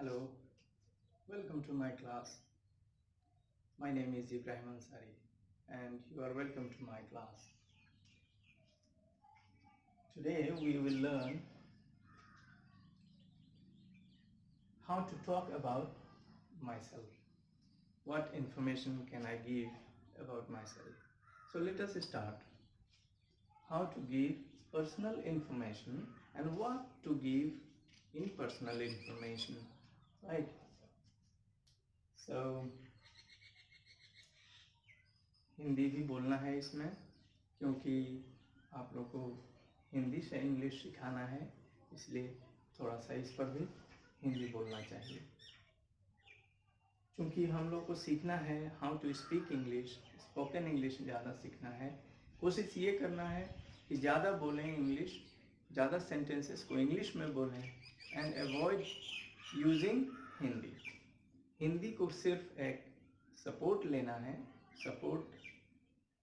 Hello, welcome to my class. My name is Ibrahim Ansari and you are welcome to my class. Today we will learn how to talk about myself. What information can I give about myself? So let us start. How to give personal information and what to give in personal information, right? So Hindi भी बोलना है इसमें क्योंकि आप लोग को हिंदी से English सिखाना है, इसलिए थोड़ा सा इस पर भी हिंदी बोलना चाहिए। क्योंकि हम लोग को सीखना है how to speak English, spoken English ज़्यादा सीखना है। कोशिश ये करना है कि ज़्यादा बोलें इंग्लिश, ज़्यादा सेंटेंसेस को इंग्लिश में बोलें and avoid using Hindi. Hindi को सिर्फ एक सपोर्ट लेना है, सपोर्ट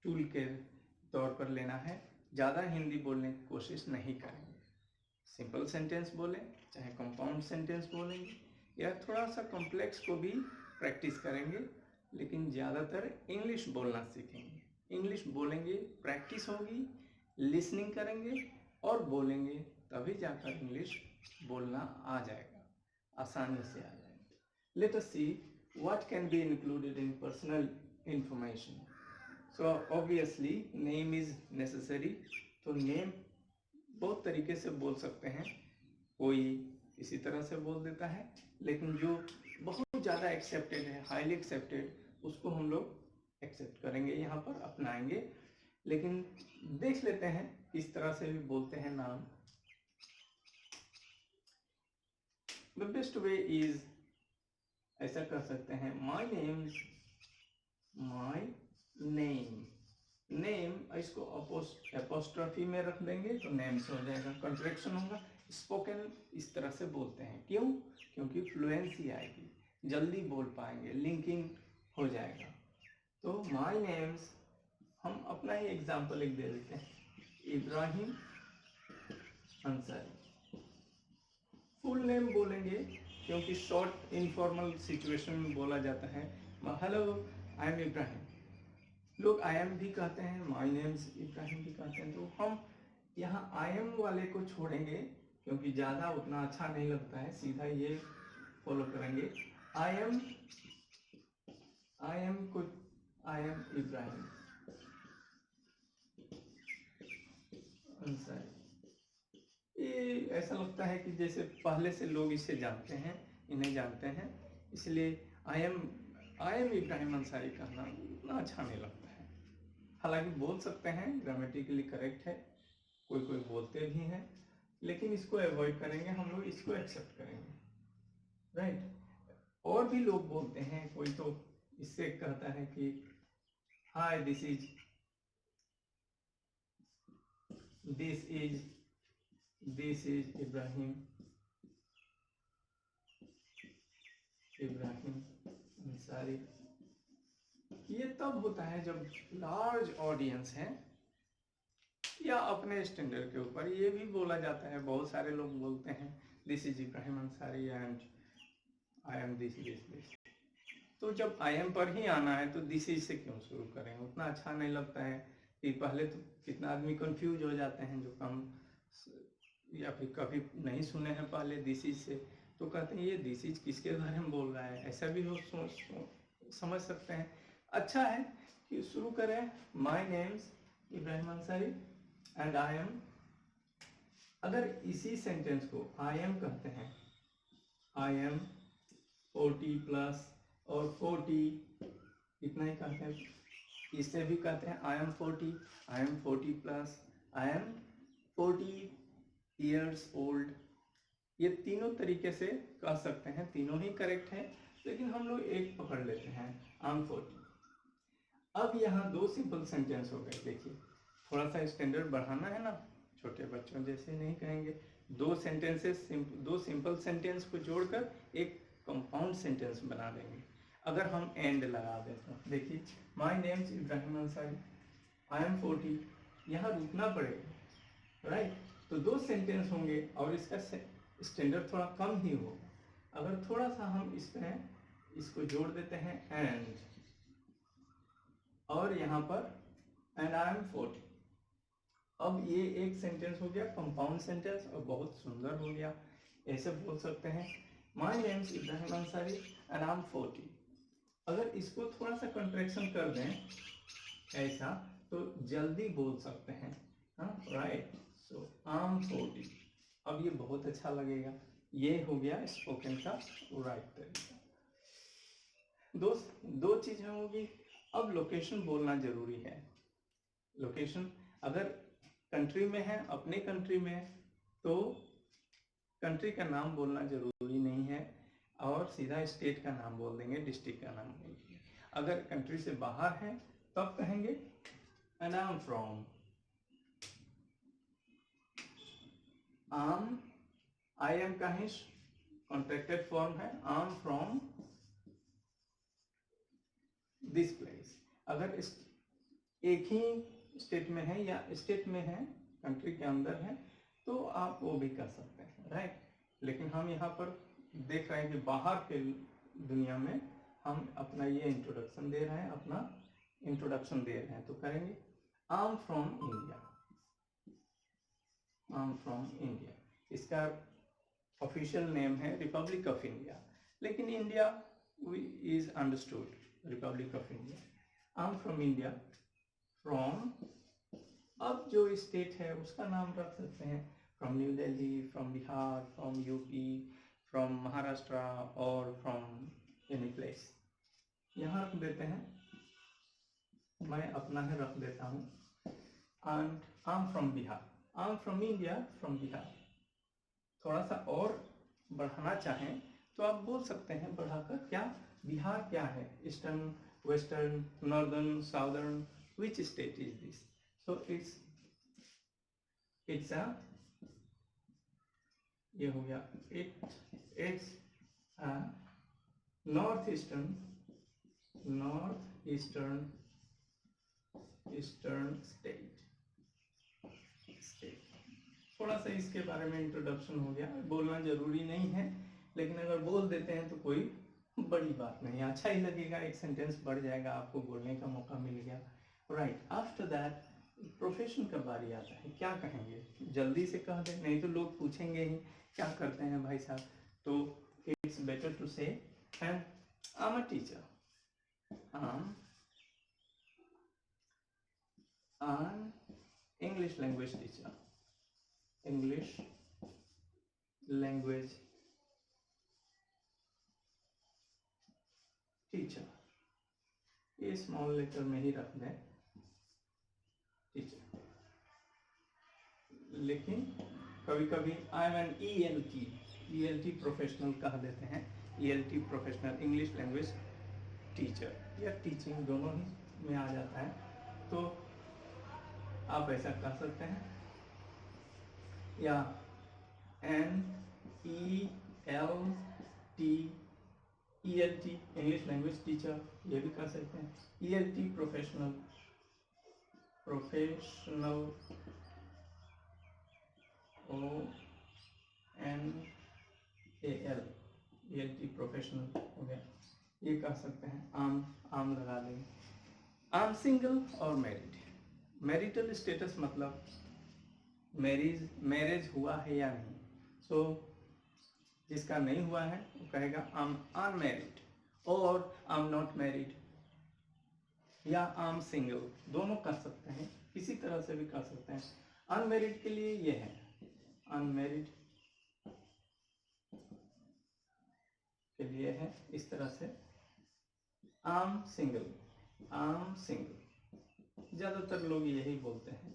टूल के तौर पर लेना है। ज़्यादा हिंदी बोलने की कोशिश नहीं करेंगे। सिंपल सेंटेंस बोलें, चाहे कंपाउंड सेंटेंस बोलेंगे या थोड़ा सा कॉम्प्लेक्स को भी प्रैक्टिस करेंगे, लेकिन ज़्यादातर इंग्लिश बोलना सीखेंगे। इंग्लिश बोलेंगे, प्रैक्टिस होगी, लिसनिंग करेंगे और बोलेंगे, तभी जाकर इंग्लिश बोलना आ जाएगा, आसानी से आ जाएगा। Let us see what can be included in personal information. So obviously name is necessary. तो नेम बहुत तरीके से बोल सकते हैं, कोई इसी तरह से बोल देता है, लेकिन जो बहुत ज़्यादा एक्सेप्टेड है, हाईली एक्सेप्टेड, उसको हम लोग एक्सेप्ट करेंगे, यहाँ पर अपनाएंगे। लेकिन देख लेते हैं किस तरह से भी बोलते हैं नाम। द बेस्ट वे इज, ऐसा कर सकते हैं, my name, my name. Name इसको एपोस्ट्रॉफी में रख देंगे तो नेम से हो जाएगा, कंट्रैक्शन होगा। स्पोकन इस तरह से बोलते हैं, क्यों? क्योंकि फ्लुएंसी आएगी, जल्दी बोल पाएंगे, लिंकिंग हो जाएगा। तो माई नेम्स, हम अपना ही एग्जाम्पल एक दे देते हैं, इब्राहिम अंसारी। फुल नेम बोलेंगे क्योंकि शॉर्ट इनफॉर्मल सिचुएशन में बोला जाता है, हेलो आई एम इब्राहिम। लोग आई एम भी कहते हैं, माई नेम्स इब्राहिम भी कहते हैं। तो हम यहाँ आई एम वाले को छोड़ेंगे क्योंकि ज़्यादा उतना अच्छा नहीं लगता है, सीधा ये फॉलो करेंगे, आई एम को, आई एम इब्राहिम अंसारी। ये ऐसा लगता है कि जैसे पहले से लोग इसे जानते हैं, इन्हें जानते हैं, इसलिए आई एम इब्राहिम अंसारी कहना उतना अच्छा नहीं लगता है। हालांकि बोल सकते हैं, ग्रामेटिकली करेक्ट है, कोई कोई बोलते भी हैं, लेकिन इसको अवॉइड करेंगे, हम लोग इसको एक्सेप्ट करेंगे, राइट। और भी लोग बोलते हैं, कोई तो इससे कहता है कि hi this is Ibrahim Ansari. ये तब होता है जब लार्ज ऑडियंस है या अपने स्टैंडर्ड के ऊपर ये भी बोला जाता है। बहुत सारे लोग बोलते हैं this is Ibrahim Ansari and I am this. तो जब आई एम पर ही आना है तो दिस इज से क्यों शुरू करें, उतना अच्छा नहीं लगता है। कि पहले तो कितना आदमी कंफ्यूज हो जाते हैं, जो कम या फिर कभी नहीं सुने हैं पहले दिस इज से, तो कहते हैं ये दिस इज किसके बारे में बोल रहा है, ऐसा भी हो समझ सकते हैं। अच्छा है कि शुरू करें, my names Ibrahim Ansari and I am. अगर इसी सेंटेंस को आई एम कहते हैं, आई एम 40 प्लस और 40 इतना ही कहते हैं, इससे भी कहते हैं I am 40 plus, I am 40 years old. ये तीनों तरीके से कह सकते हैं, तीनों ही करेक्ट है, लेकिन हम लोग एक पकड़ लेते हैं, आई एम 40। अब यहाँ दो सिंपल सेंटेंस हो गए। देखिए, थोड़ा सा स्टैंडर्ड बढ़ाना है ना, छोटे बच्चों जैसे नहीं कहेंगे। दो सिंपल सेंटेंस को जोड़कर एक कंपाउंड सेंटेंस बना देंगे। अगर हम एंड लगा देते हैं, देखिए, my names Ibrahim Ansari, I am 40, यहाँ रुकना पड़ेगा, राइट। तो दो सेंटेंस होंगे और इसका स्टैंडर्ड थोड़ा कम ही होगा। अगर थोड़ा सा हम इसमें इसको जोड़ देते हैं एंड, और यहाँ पर एंड आई एम 40, अब ये एक सेंटेंस हो गया कंपाउंड सेंटेंस और बहुत सुंदर हो गया। ऐसे बोल सकते हैं my name is Ibrahim Ansari and I am 40। अगर इसको थोड़ा सा कंट्रैक्शन कर दें ऐसा तो जल्दी बोल सकते हैं, हाँ राइट। सो आई एम 40, अब ये बहुत अच्छा लगेगा। ये हो गया स्पोकन का राइट तरीका। दोस्त, दो चीजें होगी। अब लोकेशन बोलना जरूरी है। लोकेशन अगर कंट्री में है, अपने कंट्री में, तो कंट्री का नाम बोलना जरूरी नहीं है और सीधा स्टेट का नाम बोल देंगे, डिस्ट्रिक्ट का नाम बोल देंगे। अगर कंट्री से बाहर है तब कहेंगे and I am from, I am का ही कॉन्ट्रैक्टेड फॉर्म है, आई एम फ्रॉम दिस प्लेस। अगर एक ही स्टेट में है या स्टेट में है, कंट्री के अंदर है, तो आप वो भी कर सकते हैं, राइट। लेकिन हम यहाँ पर देख रहे हैं कि बाहर के दुनिया में हम अपना ये इंट्रोडक्शन दे रहे हैं, अपना इंट्रोडक्शन दे रहे हैं, तो करेंगे आई am from India, I am from India. इसका ऑफिशियल नेम है रिपब्लिक ऑफ इंडिया, लेकिन India is understood Republic of India. I am from India, from, अब जो स्टेट है उसका नाम रख सकते हैं, from new Delhi, from Bihar, from UP, from Maharashtra और फ्रॉम एनी प्लेस। यहाँ रख देते हैं, मैं अपना है रख देता हूँ, and I am from Bihar, I am from India, from Bihar. थोड़ा सा और बढ़ाना चाहें तो आप बोल सकते हैं बढ़ाकर, क्या बिहार क्या है, eastern, western, northern, southern, which state is this? So it's a, ये हो गया, it's a northeastern state। थोड़ा सा इसके बारे में इंट्रोडक्शन हो गया, बोलना जरूरी नहीं है, लेकिन अगर बोल देते हैं तो कोई बड़ी बात नहीं, अच्छा ही लगेगा, एक सेंटेंस बढ़ जाएगा, आपको बोलने का मौका मिल गया, राइट। आफ्टर दैट प्रोफेशन का बारी आता है, क्या कहेंगे, जल्दी से कह दें, नहीं तो लोग पूछेंगे ही क्या करते हैं भाई साहब, तो it's better to say I am a teacher, an English language teacher, English language teacher, ये स्मॉल लेटर में ही रख दें टीचर। लेकिन कभी कभी I am an ELT professional कह देते हैं, ELT professional, English language teacher या टीचिंग दोनों ही में आ जाता है, तो आप ऐसा कह सकते हैं, या ELT इंग्लिश लैंग्वेज टीचर, ये भी कर सकते हैं, ELT professional ONAL, ELT professional हो गया, ये कह सकते हैं, आम लगा देंगे। आई एम सिंगल और मैरिड, मैरिटल स्टेटस मतलब मैरिज हुआ है या नहीं, सो जिसका नहीं हुआ है वो कहेगा आई एम अनमैरिड और आई एम नॉट मैरिड, या आई एम सिंगल, दोनों कर सकते हैं, किसी तरह से भी कर सकते हैं। अनमैरिड के लिए ये है, अनमैरिड के लिए है इस तरह से, आई एम सिंगल, ज्यादातर लोग यही बोलते हैं,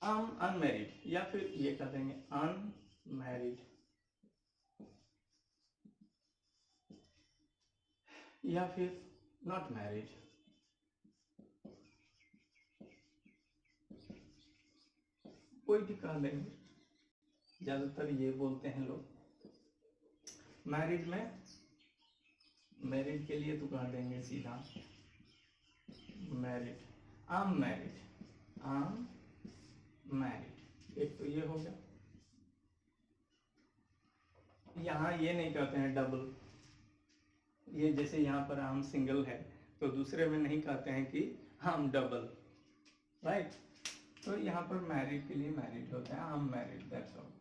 आई एम अनमैरिड, या फिर ये कह देंगे अनमैरिड, या फिर नॉट मैरिड। कोई भी कह देंगे, ज्यादातर ये बोलते हैं लोग। मैरिड में, मैरिड के लिए तो कह देंगे सीधा married, I am married, I am married, एक तो ये हो गया। यहाँ ये नहीं कहते हैं डबल, ये जैसे यहाँ पर आम सिंगल है तो दूसरे में नहीं कहते हैं कि आम डबल, राइट। तो यहाँ पर मैरिड के लिए मैरिड होता है, आम मैरिड, दैट्स ऑल।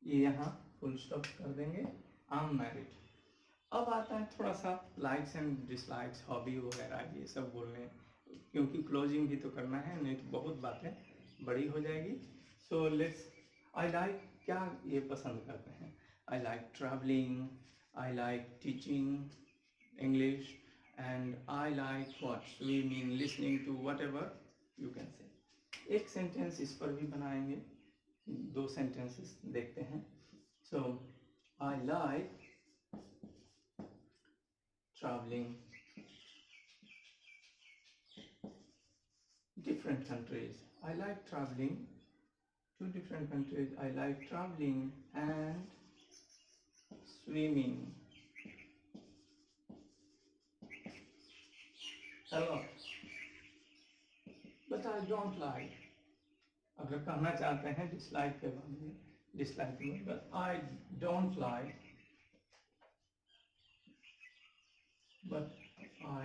ये यहाँ फुल स्टॉप कर देंगे, आम मैरिड। अब आता है थोड़ा सा लाइक्स एंड डिसलाइक्स, हॉबी वगैरह ये सब बोलने, क्योंकि क्लोजिंग भी तो करना है, नहीं तो बहुत बातें बड़ी हो जाएगी। सो लेट्स, आई लाइक, क्या ये पसंद करते हैं? I like travelling, I like teaching English, and I like what swimming, listening to whatever you can say. एक सेंटेंस इस पर भी बनाएंगे, 2 सेंटेंसेस देखते हैं। So I like traveling different countries. I like traveling to different countries. I like traveling and swimming a lot. But I don't like, अगर कहना चाहते हैं dislike के बारे में, dislike में, but I don't like, but I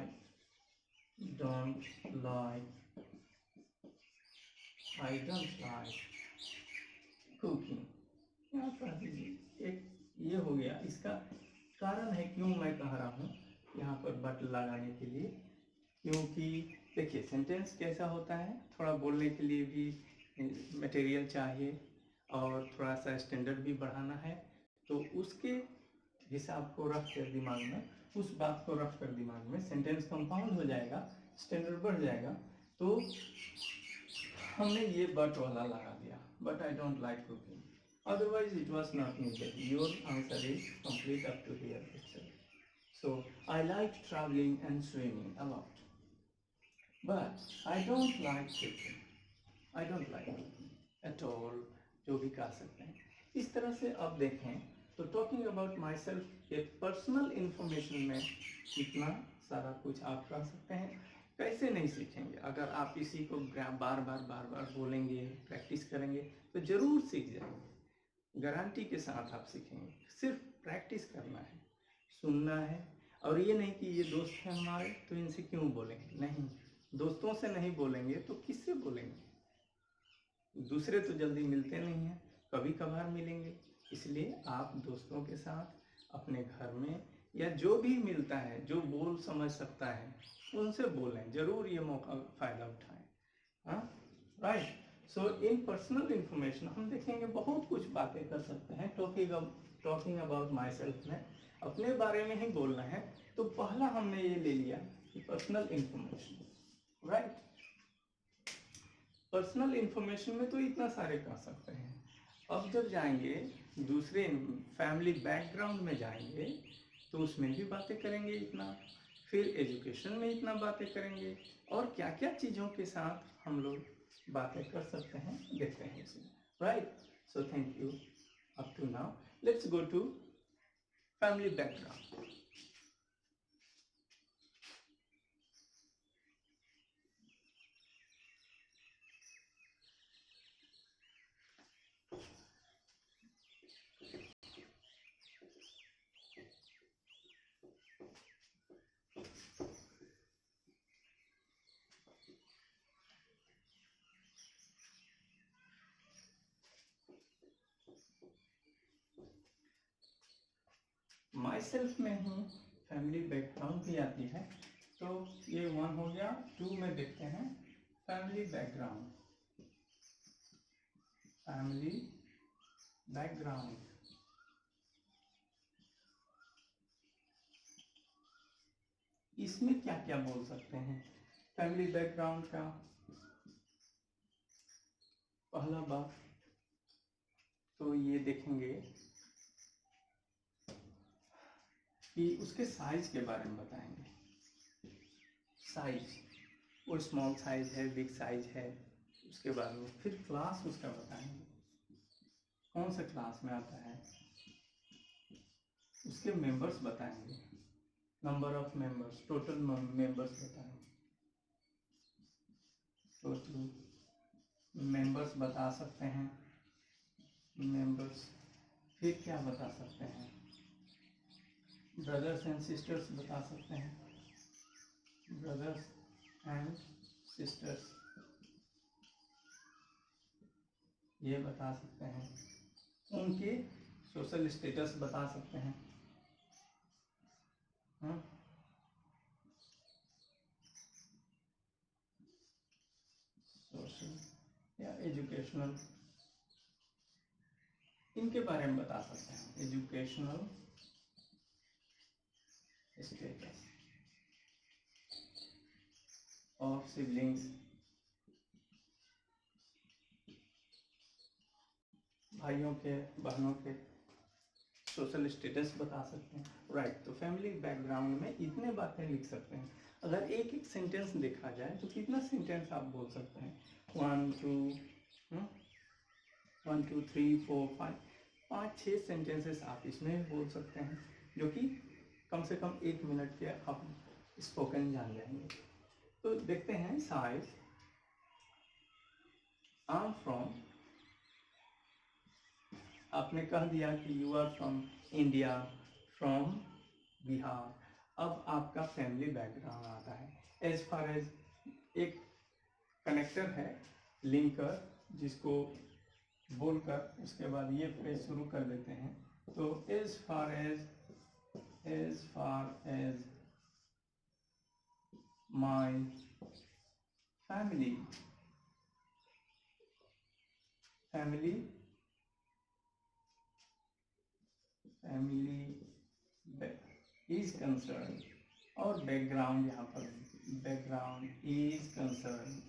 don't like, I don't like cooking। यहाँ कह दीजिए, एक ये हो गया। इसका कारण है क्यों मैं कह रहा हूँ यहाँ पर बट लगाने के लिए, क्योंकि देखिए सेंटेंस कैसा होता है, थोड़ा बोलने के लिए भी मटेरियल चाहिए और थोड़ा सा स्टैंडर्ड भी बढ़ाना है, तो उसके हिसाब को रख कर दिमाग में, उस बात को रख कर दिमाग में, सेंटेंस कंपाउंड हो जाएगा, स्टैंडर्ड बढ़ जाएगा। तो हमने ये बट वाला लगा दिया, but I don't like cooking, otherwise it was not needed. Your answer is complete up to here itself. So I like traveling and swimming a lot, but I don't like cooking. I don't like cooking at all, जो भी कह सकते हैं इस तरह से। अब देखें तो टॉकिंग अबाउट माई सेल्फ, एक पर्सनल इंफॉर्मेशन में इतना सारा कुछ आप कह सकते हैं। कैसे नहीं सीखेंगे? अगर आप इसी को बार बार बोलेंगे, प्रैक्टिस करेंगे तो जरूर सीख जाएंगे, गारंटी के साथ आप सीखेंगे। सिर्फ प्रैक्टिस करना है, सुनना है, और ये नहीं कि ये दोस्त हैं हमारे तो इनसे क्यों बोलेंगे, नहीं, दोस्तों से नहीं बोलेंगे तो किससे बोलेंगे? दूसरे तो जल्दी मिलते नहीं हैं, कभी कभार मिलेंगे, इसलिए आप दोस्तों के साथ अपने घर में या जो भी मिलता है, जो बोल समझ सकता है, उनसे बोलें, जरूर ये मौका फ़ायदा उठाएं। हाँ, राइट। सो इन पर्सनल इंफॉर्मेशन हम देखेंगे बहुत कुछ बातें कर सकते हैं। टॉकिंग अबाउट माई सेल्फ में अपने बारे में ही बोलना है, तो पहला हमने ये ले लिया कि personal information, right. Personal information में तो इतना सारे कह सकते हैं। अब जब जाएंगे दूसरे फैमिली बैकग्राउंड में जाएंगे तो उसमें भी बातें करेंगे इतना, फिर एजुकेशन में इतना बातें करेंगे, और क्या क्या चीज़ों के साथ हम लोग बातें कर सकते हैं देखते हैं इसमें, right. So thank you up to now. Let's go to family background. Myself में ही फैमिली बैकग्राउंड भी आती है, तो ये 1 हो गया। 2 में देखते हैं फैमिली बैकग्राउंड। फैमिली बैकग्राउंड, इसमें क्या क्या बोल सकते हैं? फैमिली बैकग्राउंड का पहला बात तो ये देखेंगे कि उसके साइज के बारे में बताएंगे। साइज, वो स्मॉल साइज है, बिग साइज है, उसके बाद में फिर क्लास उसका बताएंगे, कौन सा क्लास में आता है, उसके मेंबर्स बताएंगे, number of members, total members बताएंगे, टोटल मेंबर्स बता सकते हैं, मेंबर्स फिर क्या बता सकते हैं? ब्रदर्स एंड सिस्टर्स बता सकते हैं, ब्रदर्स एंड सिस्टर्स ये बता सकते हैं, उनके सोशल स्टेटस बता सकते हैं। सोशल या एजुकेशनल, इनके बारे में बता सकते हैं, एजुकेशनल स्टेटस और सिबलिंग्स, भाइयों के बहनों के सोशल स्टेटस बता सकते हैं। राइट, तो फैमिली बैकग्राउंड में इतने बातें लिख सकते हैं। अगर एक एक सेंटेंस देखा जाए तो कितना सेंटेंस आप बोल सकते हैं? 1 2 3 4 5 6 सेंटेंसेस आप इसमें बोल सकते हैं, जो कि कम से कम 1 मिनट के आप स्पोकन जान जाएंगे। तो देखते हैं साइज। आई एम फ्रॉम, आपने कह दिया कि you are from India, from Bihar. अब आपका फैमिली बैकग्राउंड आता है। एज फार एज एक कनेक्टर है, लिंकर, जिसको बोलकर उसके बाद ये फ्रेज शुरू कर देते हैं। तो as far as my family is concern, और बैकग्राउंड यहाँ पर बैकग्राउंड इज कंसर्न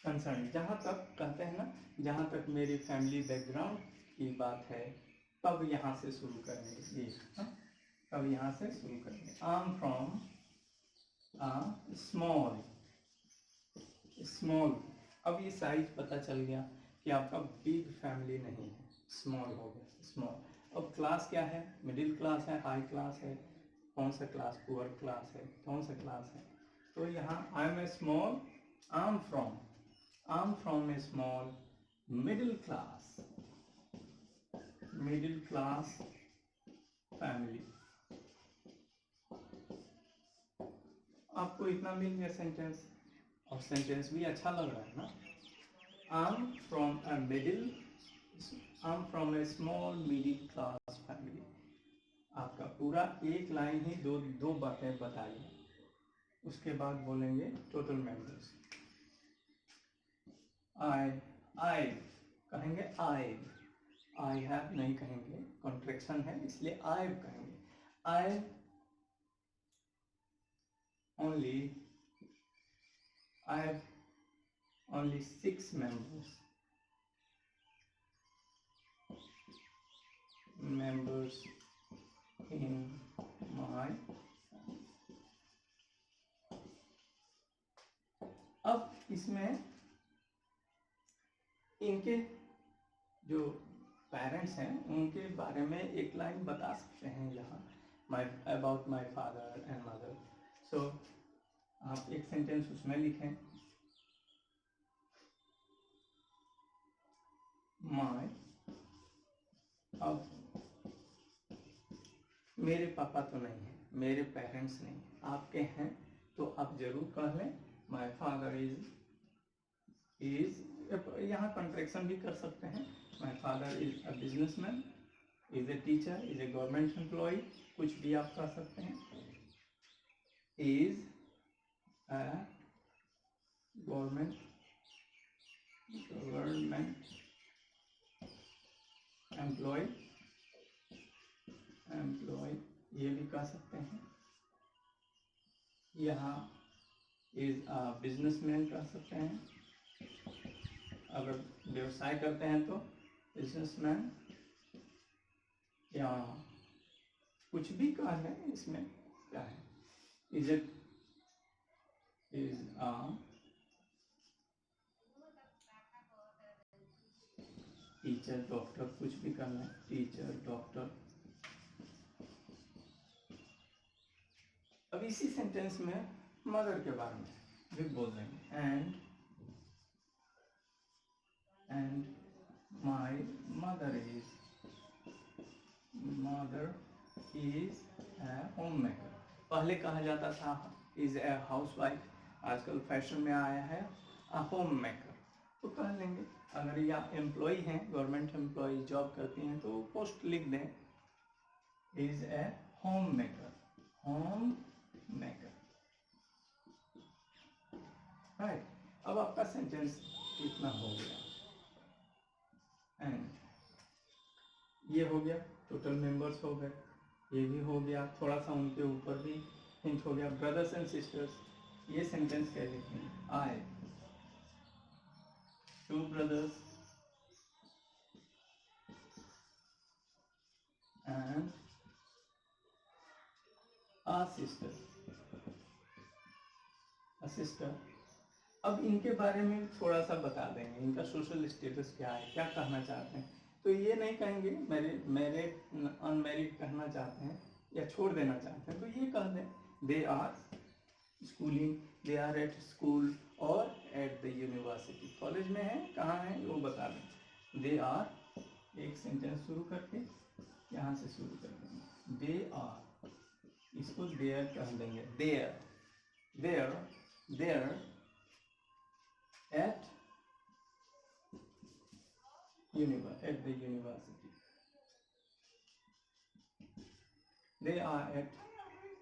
कंसर्न, जहाँ तक कहते हैं ना, जहाँ तक मेरी फैमिली बैकग्राउंड की बात है, तब यहाँ से शुरू करेंगे ये, तब यहाँ से शुरू करेंगे। आई एम फ्रॉम स्मॉल। अब ये साइज पता चल गया कि आपका बिग फैमिली नहीं है, स्मॉल हो गया, स्मॉल। अब क्लास क्या है? मिडिल क्लास है, हाई क्लास है, कौन सा क्लास? पुअर क्लास है, कौन सा क्लास है? तो यहाँ I am a small, I am from a small middle class family. आपको इतना मिल गया सेंटेंस, और सेंटेंस भी अच्छा लग रहा है ना। आई am from a small middle class family. आपका पूरा एक लाइन ही दो बातें बताइए, उसके बाद बोलेंगे टोटल मेंबर्स। आई कहेंगे, आई हैव नहीं कहेंगे, कॉन्ट्रैक्शन है इसलिए आई कहेंगे। आई have only 6 members in my। अब इसमें इनके जो पेरेंट्स हैं उनके बारे में एक लाइन बता सकते हैं यहाँ, about my father and mother. So आप एक सेंटेंस उसमें लिखें, माई। अब मेरे पापा तो नहीं है, मेरे पेरेंट्स नहीं, आपके हैं तो आप जरूर कह लें माई फादर इज। यहाँ कॉन्ट्रैक्शन भी कर सकते हैं, my father is a businessman, is a teacher, is a government employee, कुछ भी आप कह सकते हैं। इज अ गवर्नमेंट एम्प्लॉय ये भी कह सकते हैं। यहाँ इज अ बिजनेसमैन कह सकते हैं, अगर व्यवसाय करते हैं तो बिजनेसमैन, या कुछ भी कह लें, इसमें क्या है? इज अ टीचर, डॉक्टर, कुछ भी करना है, टीचर, डॉक्टर। अब इसी सेंटेंस में मदर के बारे में भी बोल देंगे, and My mother is a homemaker. पहले कहा जाता था इज ए हाउसवाइफ, आजकल फैशन में आया है अ होम मेकर, तो कह लेंगे। अगर या एम्प्लॉय हैं, गवर्नमेंट एम्प्लॉय जॉब करती हैं, तो पोस्ट लिख दें is a home maker, home maker, right. अब आपका सेंटेंस इतना हो गया, एंड ये हो गया, टोटल मेंबर्स हो गए, ये भी हो गया, थोड़ा सा उनके ऊपर भी हिंट हो गया, ब्रदर्स एंड सिस्टर्स। ये सेंटेंस क्या लिखेंगे, आई 2 brothers and a sister, अब इनके बारे में थोड़ा सा बता देंगे, इनका सोशल स्टेटस क्या है, क्या कहना चाहते हैं। तो ये नहीं कहेंगे मैरिड अनमैरिड कहना चाहते हैं या छोड़ देना चाहते हैं, तो ये कह दें they are schooling, they are at school और एट द यूनिवर्सिटी, कॉलेज में है, कहाँ है वो बता दें। दे आर, एक सेंटेंस शुरू करके यहाँ से शुरू कर देंगे, दे आर, इसको देयर कह देंगे, there there there at the university, they are at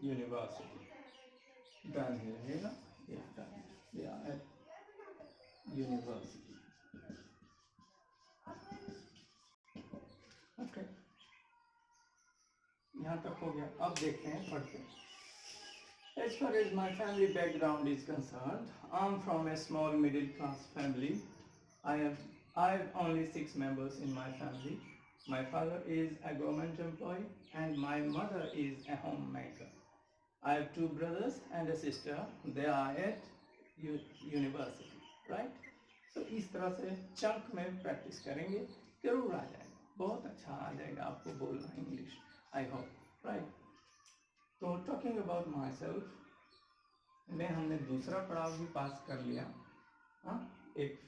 university, done here है ना, ये done, they are at university, okay, यहाँ तक हो गया। अब देखते हैं पढ़ते हैं। As far as my family background is concerned, I'm from a small middle class family. I have only 6 members in my family. My father is a government employee and my mother is a homemaker. I have 2 brothers and a sister. They are at university, right? So इस तरह से chunk में practice करेंगे, जरूर आ जाएगा, बहुत अच्छा आ जाएगा आपको बोलना इंग्लिश, आई होप, राइट। तो टॉकिंग अबाउट माई सेल्फ में हमने दूसरा पड़ाव भी पास कर लिया, हाँ, एक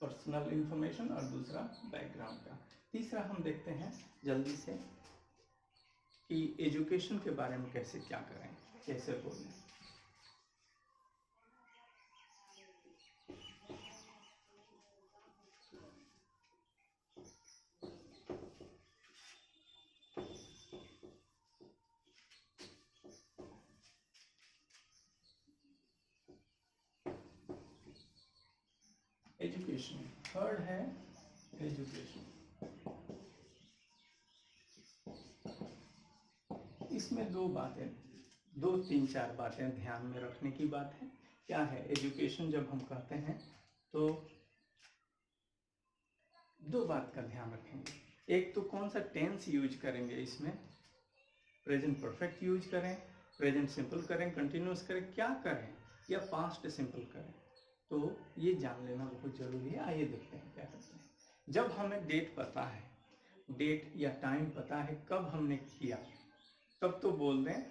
पर्सनल इंफॉर्मेशन और दूसरा बैकग्राउंड का। तीसरा हम देखते हैं जल्दी से कि एजुकेशन के बारे में कैसे क्या करें, कैसे बोलें। एजुकेशन, थर्ड है एजुकेशन। इसमें दो बातें, 2-3-4 बातें ध्यान में रखने की बात है। क्या है एजुकेशन, जब हम कहते हैं तो 2 बात का ध्यान रखेंगे। एक तो कौन सा टेंस यूज करेंगे, इसमें प्रेजेंट परफेक्ट यूज करें, प्रेजेंट सिंपल करें, कंटिन्यूस करें, क्या करें, या पास्ट सिंपल करें, तो ये जान लेना बहुत जरूरी है। आइए देखते हैं क्या करते हैं। जब हमें डेट पता है, डेट या टाइम पता है कब हमने किया, तब तो बोल दें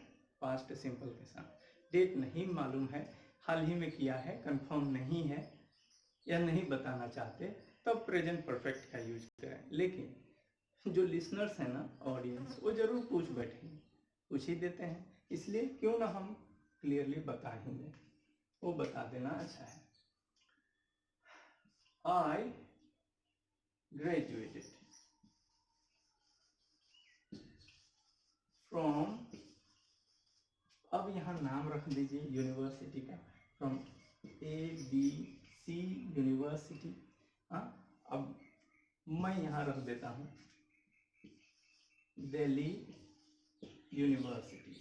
पास्ट सिंपल के साथ। डेट नहीं मालूम है, हाल ही में किया है, कंफर्म नहीं है या नहीं बताना चाहते, तब प्रेजेंट परफेक्ट का यूज करें। लेकिन जो लिसनर्स हैं ना, ऑडियंस, वो जरूर पूछ बैठेंगे, पूछ ही देते हैं, इसलिए क्यों ना हम क्लियरली बता ही दें, वो बता देना अच्छा है। I graduated from, अब यहाँ नाम रख दीजिए यूनिवर्सिटी का, फ्रॉम ABC यूनिवर्सिटी। हाँ, अब मैं यहाँ रख देता हूँ दिल्ली यूनिवर्सिटी,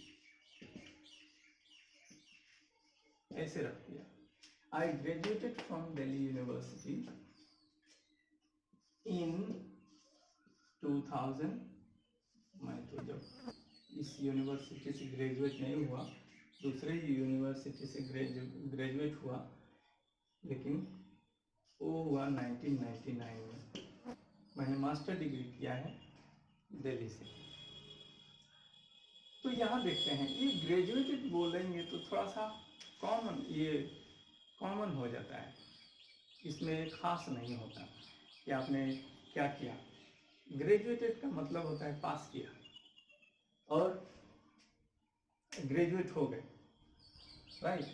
ऐसे रख दिया। I graduated from Delhi University in 2000। मैं तो जब इस यूनिवर्सिटी से ग्रेजुएट नहीं हुआ, दूसरे यूनिवर्सिटी से ग्रेजुएट हुआ, लेकिन वो हुआ 1999 में। मैंने मास्टर डिग्री किया है दिल्ली से। तो यहाँ देखते हैं, ये ग्रेजुएटेड बोलेंगे तो थोड़ा सा कॉमन हो जाता है, इसमें खास नहीं होता कि आपने क्या किया। ग्रेजुएटेड का मतलब होता है पास किया और ग्रेजुएट हो गए, राइट।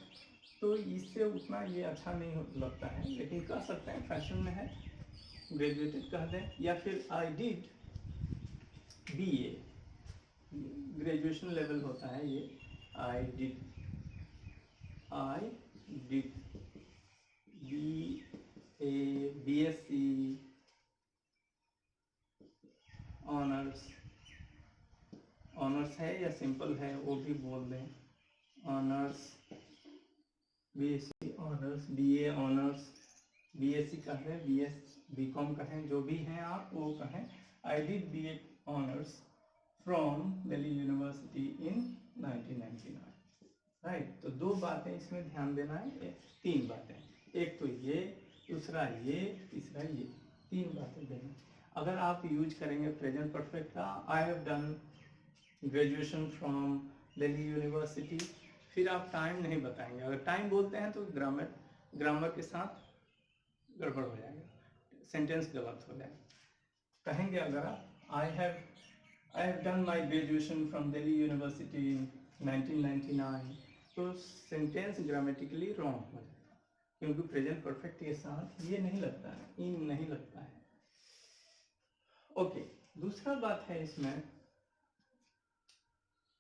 तो इससे उतना ये अच्छा नहीं लगता है, लेकिन कह सकते हैं, फैशन में है, ग्रेजुएटेड कह दें, या फिर I did BA, graduation level होता है ये। I did BA, BSc, honours है या सिंपल है वो भी बोल दें, honours, BSc honours, BA honours, BSc कहें, BCom कहें, जो भी हैं आप वो कहें। I did BA honours from Delhi University in 1999, right. तो दो बातें इसमें ध्यान देना है, तीन बातें, एक तो ये, दूसरा ये, तीसरा ये, तीन बातें देना। अगर आप यूज करेंगे प्रेजेंट परफेक्ट का, आई have done graduation from Delhi university, फिर आप टाइम नहीं बताएंगे। अगर टाइम बोलते हैं तो ग्रामर के साथ गड़बड़ हो जाएगा, सेंटेंस गलत हो जाएगा। कहेंगे अगर आप I have done my graduation from Delhi University in 1999, तो सेंटेंस ग्रामेटिकली रॉन्ग हो जाएगा, क्योंकि प्रेजेंट परफेक्ट के साथ ये नहीं लगता है, इन नहीं लगता है। ओके, दूसरा बात है इसमें,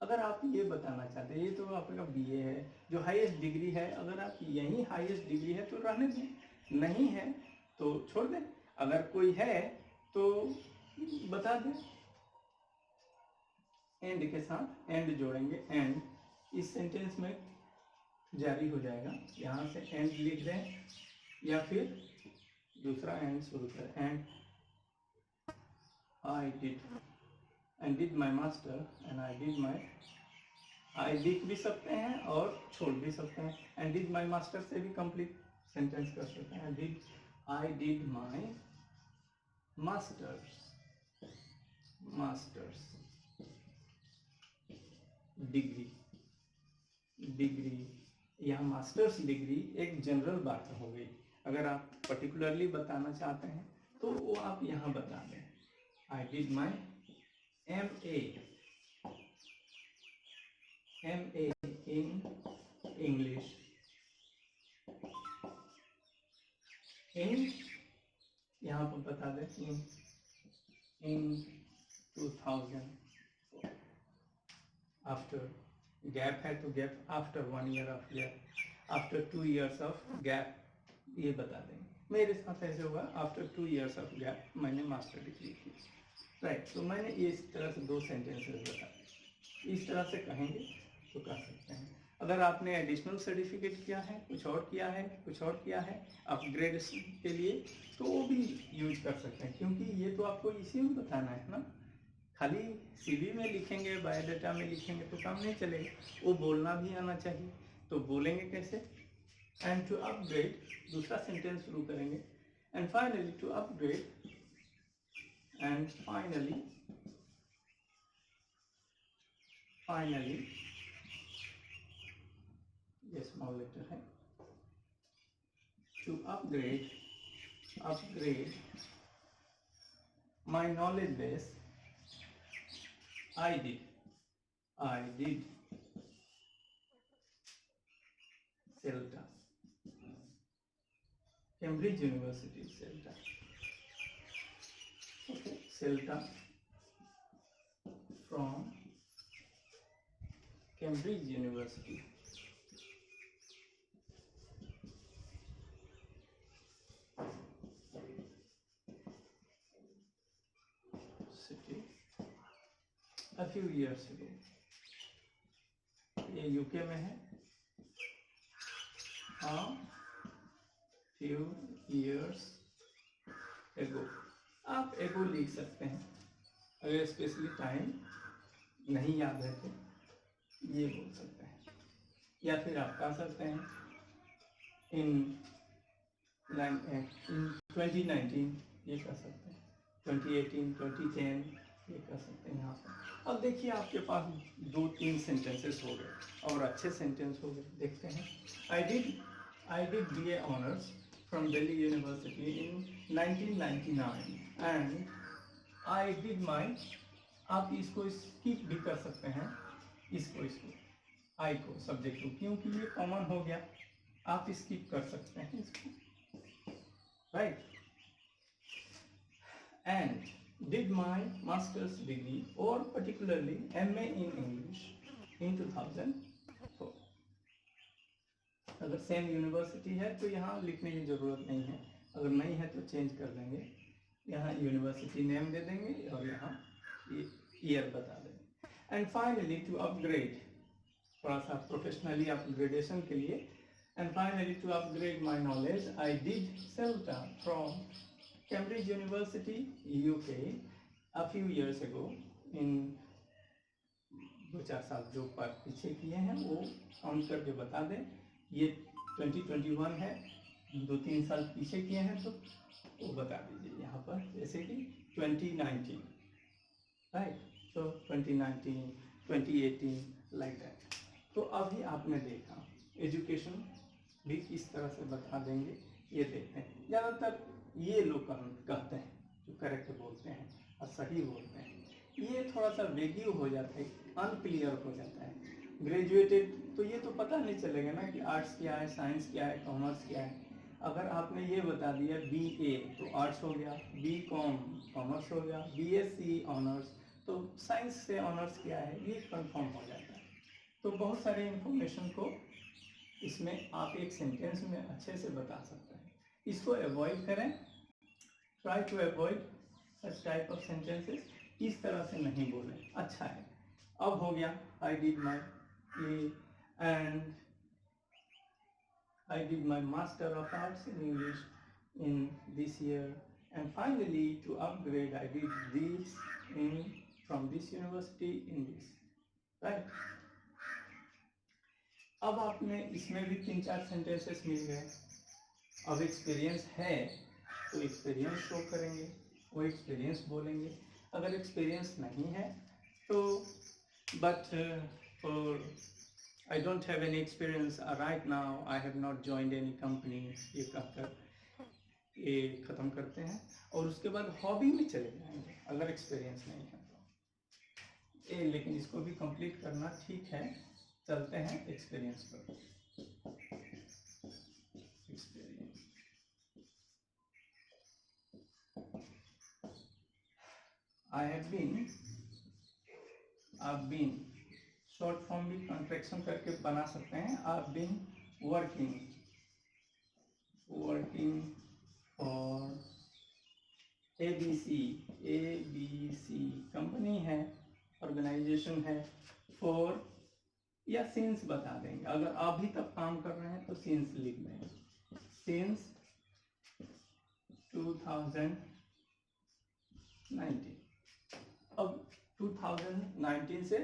अगर आप ये बताना चाहते हैं, ये तो आपका BA है जो हाईएस्ट डिग्री है, अगर आप यही हाईएस्ट डिग्री है तो रहने दें, नहीं है तो छोड़ दें, अगर कोई है तो बता दें, एंड के साथ, एंड जोड़ेंगे, एंड इस सेंटेंस में जारी हो जाएगा, यहाँ से एंड लिख दें या फिर दूसरा एंड शुरू करें, and I did my master and I did भी सकते हैं और छोड़ भी सकते हैं, एंड डिड माई मास्टर से भी कंप्लीट सेंटेंस कर सकते हैं, I did my masters degree, यहाँ मास्टर्स डिग्री एक जनरल बात हो गई। अगर आप पर्टिकुलरली बताना चाहते हैं तो वो आप यहाँ बता दें, I did my MA in English इन, यहाँ पर बता दें इन 2000, आफ्टर गैप है तो gap, after 1 year of gap, after 2 years of gap, ये बता देंगे। मेरे साथ ऐसे हुआ, आफ्टर 2 years ऑफ गैप मैंने मास्टर डिग्री की, राइट। तो मैंने इस तरह से दो सेंटेंसेस बता, इस तरह से कहेंगे तो कह सकते हैं। अगर आपने एडिशनल सर्टिफिकेट किया है, कुछ और किया है अपग्रेडेशन के लिए, तो वो भी यूज कर सकते हैं, क्योंकि ये तो आपको इसी में बताना है ना। खाली CV में लिखेंगे, बायोडाटा में लिखेंगे तो काम नहीं चलेगा, वो बोलना भी आना चाहिए। तो बोलेंगे कैसे, एंड टू अपग्रेड, दूसरा सेंटेंस शुरू करेंगे, and finally to upgrade, and finally ये स्मॉल लेटर है, to upgrade my knowledge base, I did CELTA, Cambridge University CELTA, okay, CELTA from Cambridge University, city, a few years ago, ये UK में है, a few years ago, आप एगो लिख सकते हैं, अगर स्पेशली टाइम नहीं याद है तो ये बोल सकते हैं, या फिर आप कह सकते हैं इन 2019, ये कह सकते हैं 2018, 2010, ये कह सकते हैं यहाँ पर। अब देखिए आपके पास 2-3 सेंटेंसेस हो गए और अच्छे सेंटेंस हो गए, देखते हैं। I did BA honours from Delhi University in 1999, and I did my, आप इसको स्किप भी कर सकते हैं, इसको आई को सब्जेक्ट को, क्योंकि ये कॉमन हो गया, आप स्किप कर सकते हैं इसको, right. And did my masters degree और particularly MA in English in 2004। अगर सेम यूनिवर्सिटी है तो यहाँ लिखने की जरूरत नहीं है, अगर नहीं है तो चेंज कर देंगे, यहाँ यूनिवर्सिटी नेम दे देंगे और यहाँ ईयर बता देंगे। एंड फाइनली टू अपग्रेड, थोड़ा सा प्रोफेशनली अपग्रेडेशन के लिए, and finally to upgrade my knowledge I did CELTA from Cambridge university UK a few years ago। इन 2-4 साल जो पीछे किए हैं वो काउंट करके बता दें, ये 2021 है, 2-3 साल पीछे किए हैं तो वो बता दीजिए यहाँ पर, जैसे कि 2019, राइट, तो 2019, 2018 लाइक दैट। तो अभी आपने देखा एजुकेशन भी किस तरह से बता देंगे, ये देखते हैं। ज़्यादातर ये लोग कहते हैं जो करेक्ट बोलते हैं और सही बोलते हैं, ये थोड़ा सा वेग्यू हो जाता है, अनक्लियर हो जाता है। ग्रेजुएटेड तो ये तो पता नहीं चलेगा ना कि आर्ट्स क्या है, साइंस क्या है, कॉमर्स क्या है। अगर आपने ये बता दिया BA तो आर्ट्स हो गया, BCom कॉमर्स हो गया, BSc ऑनर्स तो साइंस से ऑनर्स क्या है, ये कंफर्म हो जाता है। तो बहुत सारे इंफॉर्मेशन को इसमें आप एक सेंटेंस में अच्छे से बता सकते हैं। इसको अवॉइड करें, try to avoid such type of sentences, इस तरह से नहीं बोलें, अच्छा है। अब हो गया I did my and I did my Master of Arts in English in this year, and finally to upgrade I did this in from this university in this, right? अब आपने इसमें भी 3-4 सेंटेंसेस मिल गए। अब एक्सपीरियंस है तो experience show करेंगे, वो एक्सपीरियंस बोलेंगे। अगर एक्सपीरियंस नहीं है तो but for I don't have any experience right now, I have not joined any company, ये कहकर ये ख़त्म करते हैं और उसके बाद हॉबी में चले जाएंगे अगर एक्सपीरियंस नहीं है तो। लेकिन इसको भी कंप्लीट करना ठीक है, चलते हैं एक्सपीरियंस पर। Experience I've been short form भी कॉन्ट्रैक्शन करके बना सकते हैं। I've been working for ABC company है, ऑर्गेनाइजेशन है, फॉर या सिंस बता देंगे। अगर अभी तक काम कर रहे हैं तो सिंस लिख देंगे, सिंस 2019। अब 2019 से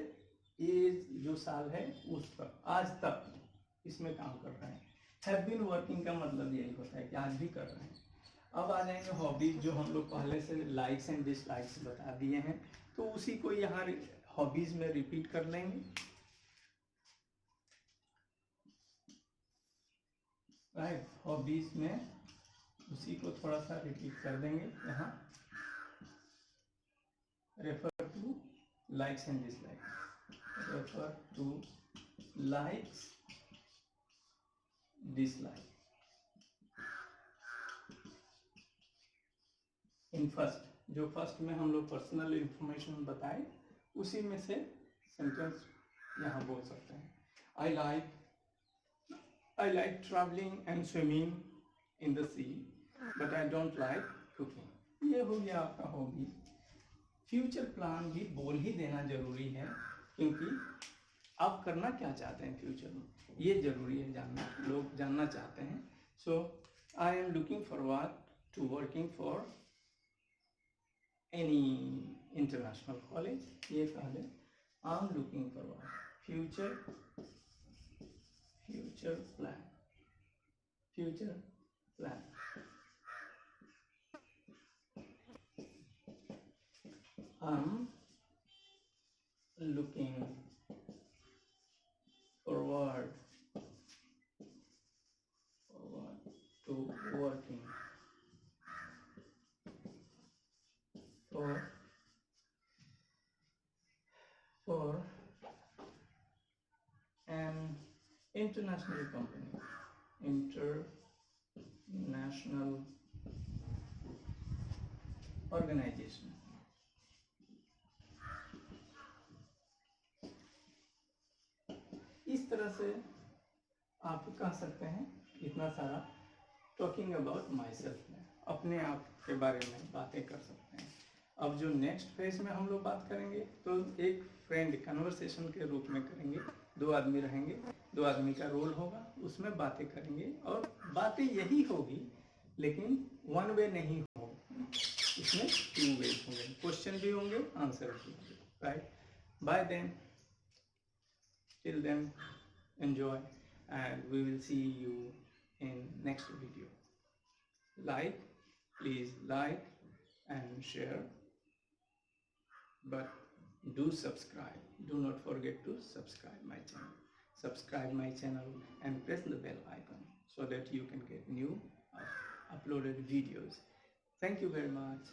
ये जो साल है उस पर आज तक इसमें काम कर रहे हैं। हैव बीन वर्किंग का मतलब यही होता है कि आज भी कर रहे हैं। अब आ जाएंगे हॉबीज, जो हम लोग पहले से लाइक्स एंड डिसलाइक्स बता दिए हैं, तो उसी को यहाँ हॉबीज में रिपीट कर लेंगे। राइट, हॉबीज में उसी को थोड़ा सा रिपीट कर देंगे। यहाँ refer two likes and dislikes, refer two likes dislike in first, जो फर्स्ट में हम लोग पर्सनल इंफॉर्मेशन बताए उसी में से सेंटेंस यहाँ बोल सकते हैं। I like traveling and swimming in the sea, but I don't like cooking। ये हो गया आपका हॉबी। फ्यूचर प्लान भी बोल ही देना जरूरी है, क्योंकि आप करना क्या चाहते हैं फ्यूचर में, ये जरूरी है जानना, लोग जानना चाहते हैं। So I am looking forward to working for any international college, ये पहले I am looking forward future plan I'm looking forward to working for an international company, international organization. इस तरह से आप कह सकते हैं इतना सारा टॉकिंग अबाउट माई सेल्फ में, अपने आप के बारे में बातें कर सकते हैं। अब जो नेक्स्ट फेज में हम लोग बात करेंगे तो एक फ्रेंड कन्वर्सेशन के रूप में करेंगे। 2 आदमी रहेंगे, 2 आदमी का रोल होगा, उसमें बातें करेंगे और बातें यही होगी लेकिन 1 वे नहीं होगी, इसमें 2 वे होंगे, क्वेश्चन भी होंगे, आंसर भी होंगे, right. Bye then, till then, enjoy and we will see you in next video. Please like and share, but do subscribe. Do not forget to subscribe my channel. Subscribe my channel and press the bell icon so that you can get new uploaded videos. Thank you very much.